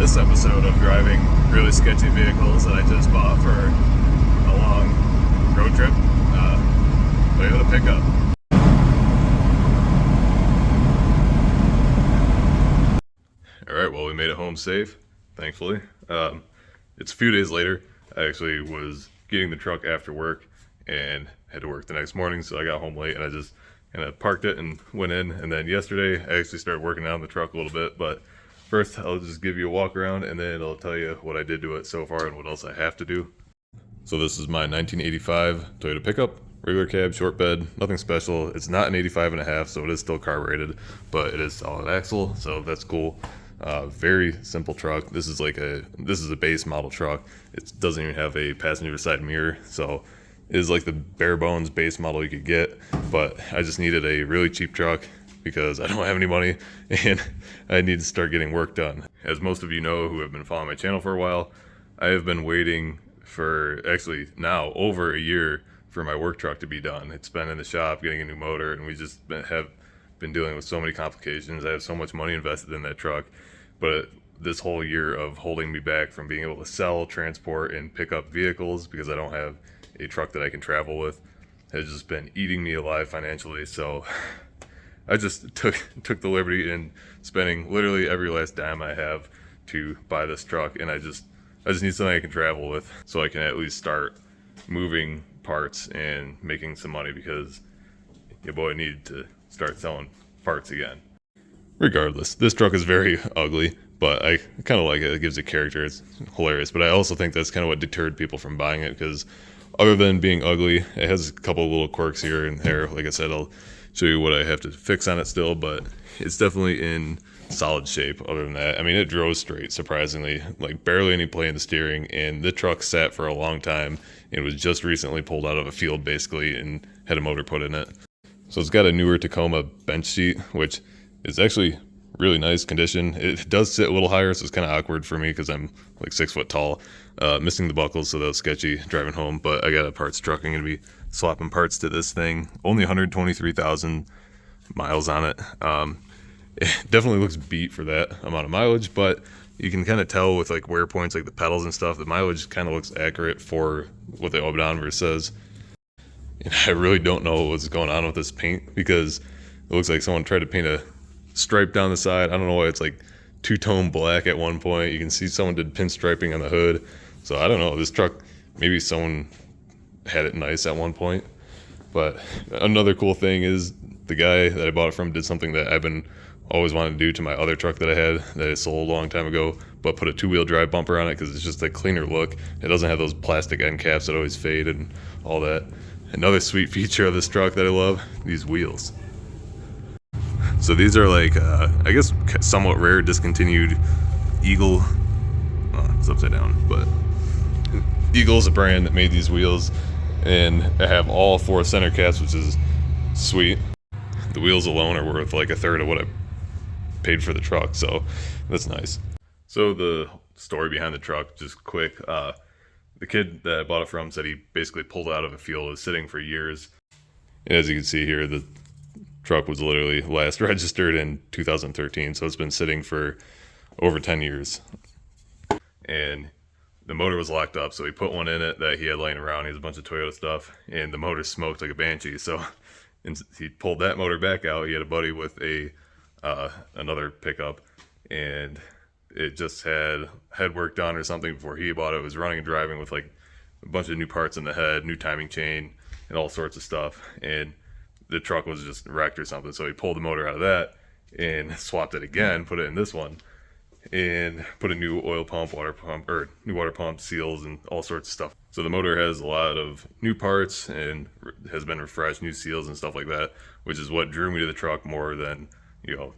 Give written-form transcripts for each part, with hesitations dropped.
this episode of driving really sketchy vehicles that I just bought for a long road trip. Toyota pickup. Alright, well, we made it home safe, thankfully. It's a few days later. I actually was getting the truck after work and had to work the next morning, so I got home late and I just kind of parked it and went in. And then yesterday I actually started working on the truck a little bit, but first I'll just give you a walk around and then I'll tell you what I did to it so far and what else I have to do. So this is my 1985 Toyota pickup, regular cab, short bed, nothing special. It's not an 85.5, so it is still carbureted, but it is solid axle, so that's cool. Very simple truck. This is a base model truck. It doesn't even have a passenger side mirror, so it is like the bare bones base model you could get. But I just needed a really cheap truck because I don't have any money and I need to start getting work done. As most of you know who have been following my channel for a while, I have been waiting for actually now over a year for my work truck to be done. It's been in the shop getting a new motor, and we just have been dealing with so many complications. I have so much money invested in that truck, but this whole year of holding me back from being able to sell, transport, and pick up vehicles because I don't have a truck that I can travel with has just been eating me alive financially. So I just took the liberty in spending literally every last dime I have to buy this truck, and I just need something I can travel with so I can at least start moving parts and making some money, because your boy needed to start selling parts again. Regardless, this truck is very ugly, but I kind of like it. It gives it character. It's hilarious, but I also think that's kind of what deterred people from buying it, because other than being ugly, it has a couple of little quirks here and there. Like I said, I'll show you what I have to fix on it still, but it's definitely in solid shape. Other than that, I mean, it drove straight, surprisingly, like barely any play in the steering, and the truck sat for a long time and was just recently pulled out of a field basically and had a motor put in it. So it's got a newer Tacoma bench seat, which is actually really nice condition. It does sit a little higher, so it's kind of awkward for me because I'm like 6 foot tall, missing the buckles, so that was sketchy driving home. But I got a parts truck. I'm gonna be swapping parts to this thing. Only 123,000 miles on it. It definitely looks beat for that amount of mileage, but you can kind of tell with like wear points, like the pedals and stuff, the mileage kind of looks accurate for what the odometer says. And I really don't know what's going on with this paint, because it looks like someone tried to paint a stripe down the side. I don't know why it's like two-tone black at one point. You can see someone did pinstriping on the hood. So I don't know, this truck, maybe someone had it nice at one point. But another cool thing is the guy that I bought it from did something that I've been always wanted to do to my other truck that I had that I sold a long time ago, but put a two-wheel drive bumper on it because it's just a cleaner look. It doesn't have those plastic end caps that always fade and all that. Another sweet feature of this truck that I love, these wheels. So these are like, I guess somewhat rare discontinued Eagle, it's upside down, but Eagle's a brand that made these wheels, and I have all 4 center caps, which is sweet. The wheels alone are worth like a third of what I paid for the truck, so that's nice. So the story behind the truck, just quick, the kid that I bought it from said he basically pulled it out of a field. It was sitting for years, and as you can see here, the truck was literally last registered in 2013, so it's been sitting for over 10 years. And the motor was locked up, so he put one in it that he had laying around. He has a bunch of Toyota stuff, and the motor smoked like a banshee, so he pulled that motor back out. He had a buddy with another pickup, and it just had work done or something before he bought it. It was running and driving with like a bunch of new parts in the head, new timing chain, and all sorts of stuff, and the truck was just wrecked or something. So he pulled the motor out of that and swapped it again, put it in this one, and put a new oil pump, new water pump, seals, and all sorts of stuff. So the motor has a lot of new parts and has been refreshed, new seals and stuff like that, which is what drew me to the truck more than, you know,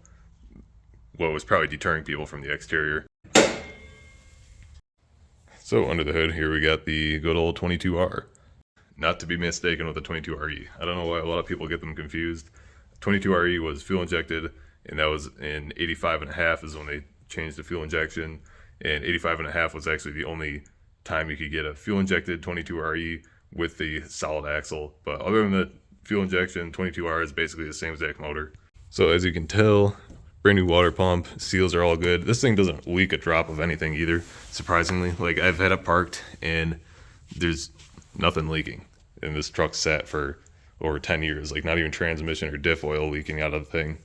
what was probably deterring people from the exterior. So under the hood here we got the good old 22R. Not to be mistaken with the 22RE. I don't know why a lot of people get them confused. 22RE was fuel injected, and that was in 85.5 is when they changed to fuel injection, and 85.5 was actually the only time you could get a fuel injected 22RE with the solid axle. But other than the fuel injection, 22R is basically the same exact motor. So as you can tell, Brand new water pump, seals are all good. This thing doesn't leak a drop of anything either, surprisingly. Like, I've had it parked and there's nothing leaking. And this truck sat for over 10 years, like not even transmission or diff oil leaking out of the thing.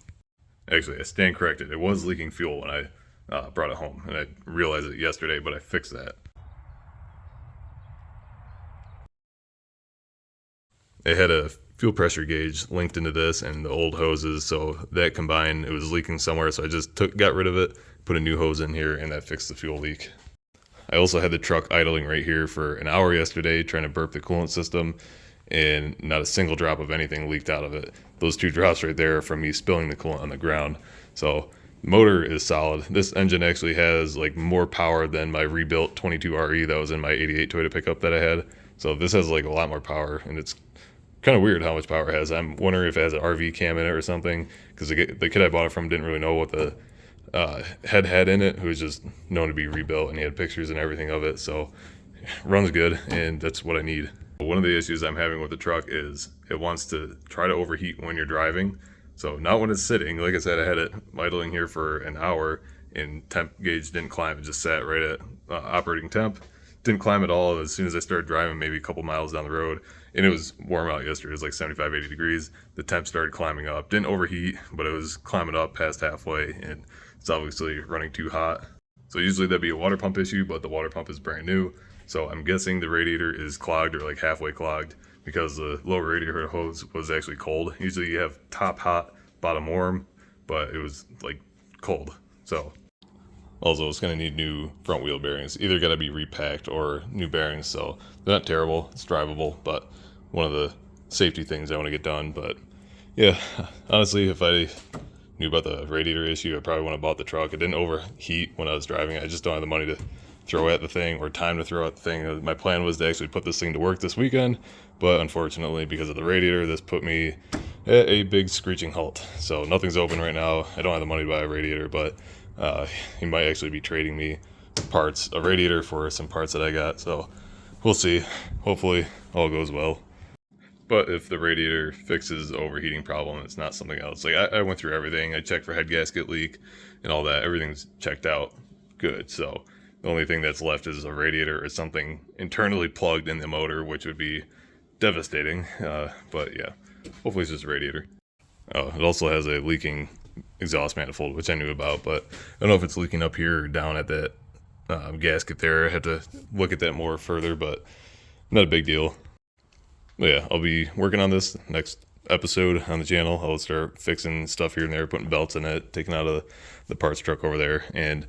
Actually, I stand corrected. It was leaking fuel when I brought it home, and I realized it yesterday, but I fixed that. It had a fuel pressure gauge linked into this and the old hoses, so that combined, it was leaking somewhere, so I just got rid of it, put a new hose in here, and that fixed the fuel leak. I also had the truck idling right here for an hour yesterday trying to burp the coolant system, and not a single drop of anything leaked out of it. Those 2 drops right there are from me spilling the coolant on the ground. So the motor is solid. This engine actually has like more power than my rebuilt 22RE that was in my 88 Toyota pickup that I had. So this has like a lot more power, and it's kind of weird how much power it has. I'm wondering if it has an RV cam in it or something, because the kid I bought it from didn't really know what the head had in it, who was just known to be rebuilt, and he had pictures and everything of it. So runs good, and that's what I need. One of the issues I'm having with the truck is it wants to try to overheat when you're driving. So not when it's sitting. Like I said, I had it idling here for an hour, and temp gauge didn't climb. It just sat right at operating temp. Didn't climb at all as soon as I started driving, maybe a couple miles down the road. And it was warm out yesterday. It was like 75, 80 degrees. The temp started climbing up. Didn't overheat, but it was climbing up past halfway, and it's obviously running too hot. So usually that'd be a water pump issue, but the water pump is brand new. So I'm guessing the radiator is clogged or like halfway clogged, because the lower radiator hose was actually cold. Usually you have top hot, bottom warm, but it was like cold. So also it's going to need new front wheel bearings. Either got to be repacked or new bearings. So they're not terrible. It's drivable, but one of the safety things I want to get done. But yeah, honestly, if I knew about the radiator issue, I probably wouldn't have bought the truck. It didn't overheat when I was driving. I just don't have the money to throw at the thing or time to throw at the thing. My plan was to actually put this thing to work this weekend, but unfortunately, because of the radiator, this put me at a big screeching halt. So nothing's open right now. I don't have the money to buy a radiator, but he might actually be trading me parts, a radiator for some parts that I got. So we'll see. Hopefully all goes well. But if the radiator fixes the overheating problem, it's not something else. Like I went through everything. I checked for head gasket leak and all that. Everything's checked out good. So the only thing that's left is a radiator or something internally plugged in the motor, which would be devastating. But yeah, hopefully it's just a radiator. It also has a leaking exhaust manifold, which I knew about, but I don't know if it's leaking up here or down at that gasket there. I have to look at that more further, but not a big deal. But yeah, I'll be working on this next episode on the channel. I'll start fixing stuff here and there, putting belts in it, taking out of the parts truck over there, and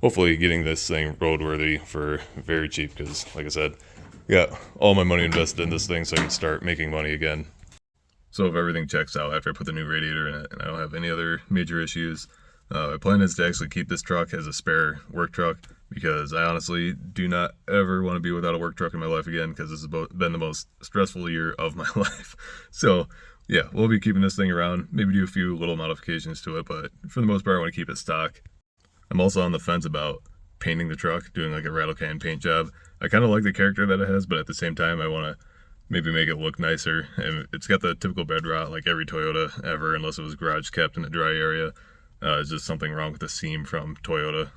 hopefully getting this thing roadworthy for very cheap, because like I said, got all my money invested in this thing so I can start making money again. So if everything checks out after I put the new radiator in it and I don't have any other major issues, my plan is to actually keep this truck as a spare work truck, because I honestly do not ever want to be without a work truck in my life again, because this has been the most stressful year of my life. So yeah, we'll be keeping this thing around, maybe do a few little modifications to it, but for the most part I want to keep it stock. I'm also on the fence about painting the truck, doing like a rattle can paint job. I kind of like the character that it has, but at the same time I want to maybe make it look nicer. And it's got the typical bed rot like every Toyota ever, unless it was garage kept in a dry area. It's just something wrong with the seam from Toyota.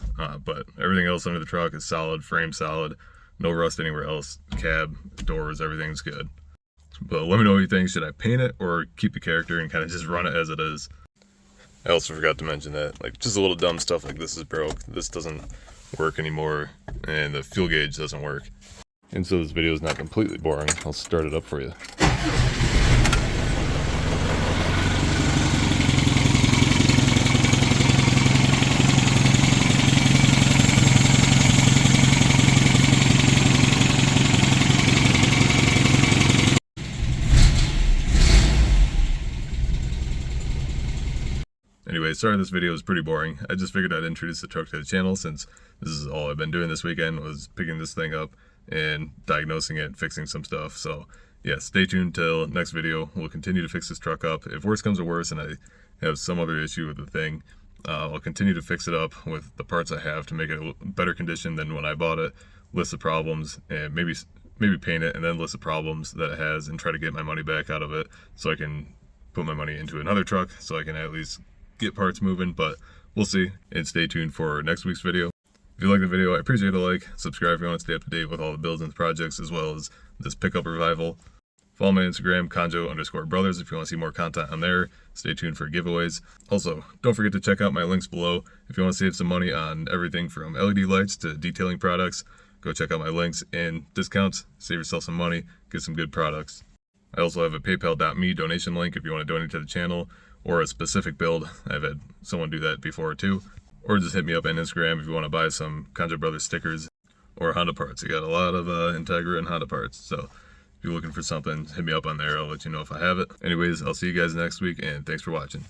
But everything else under the truck is solid, frame solid, no rust anywhere else. Cab, doors, everything's good. But let me know what you think. Should I paint it or keep the character and kind of just run it as it is? I also forgot to mention that, like, just a little dumb stuff like this is broke. This doesn't work anymore, and the fuel gauge doesn't work. And so this video is not completely boring. I'll start it up for you. Anyway, sorry this video is pretty boring. I just figured I'd introduce the truck to the channel, since this is all I've been doing this weekend, was picking this thing up and diagnosing it and fixing some stuff. So yeah, stay tuned till next video. We'll continue to fix this truck up. If worse comes to worse and I have some other issue with the thing, I'll continue to fix it up with the parts I have to make it a better condition than when I bought it, list the problems, and maybe paint it and then list the problems that it has and try to get my money back out of it, so I can put my money into another truck, so I can at least get parts moving, but we'll see. And stay tuned for next week's video. If you like the video, I appreciate a like. Subscribe if you want to stay up to date with all the builds and projects, as well as this pickup revival. Follow my Instagram, Conjo_brothers, if you want to see more content on there. Stay tuned for giveaways. Also, don't forget to check out my links below. If you want to save some money on everything from LED lights to detailing products, go check out my links and discounts. Save yourself some money, get some good products. I also have a paypal.me donation link if you want to donate to the channel or a specific build. I've had someone do that before too. Or just hit me up on Instagram if you want to buy some Conjo Brothers stickers or Honda parts. I got a lot of Integra and Honda parts, so if you're looking for something, hit me up on there. I'll let you know if I have it. Anyways, I'll see you guys next week, and thanks for watching.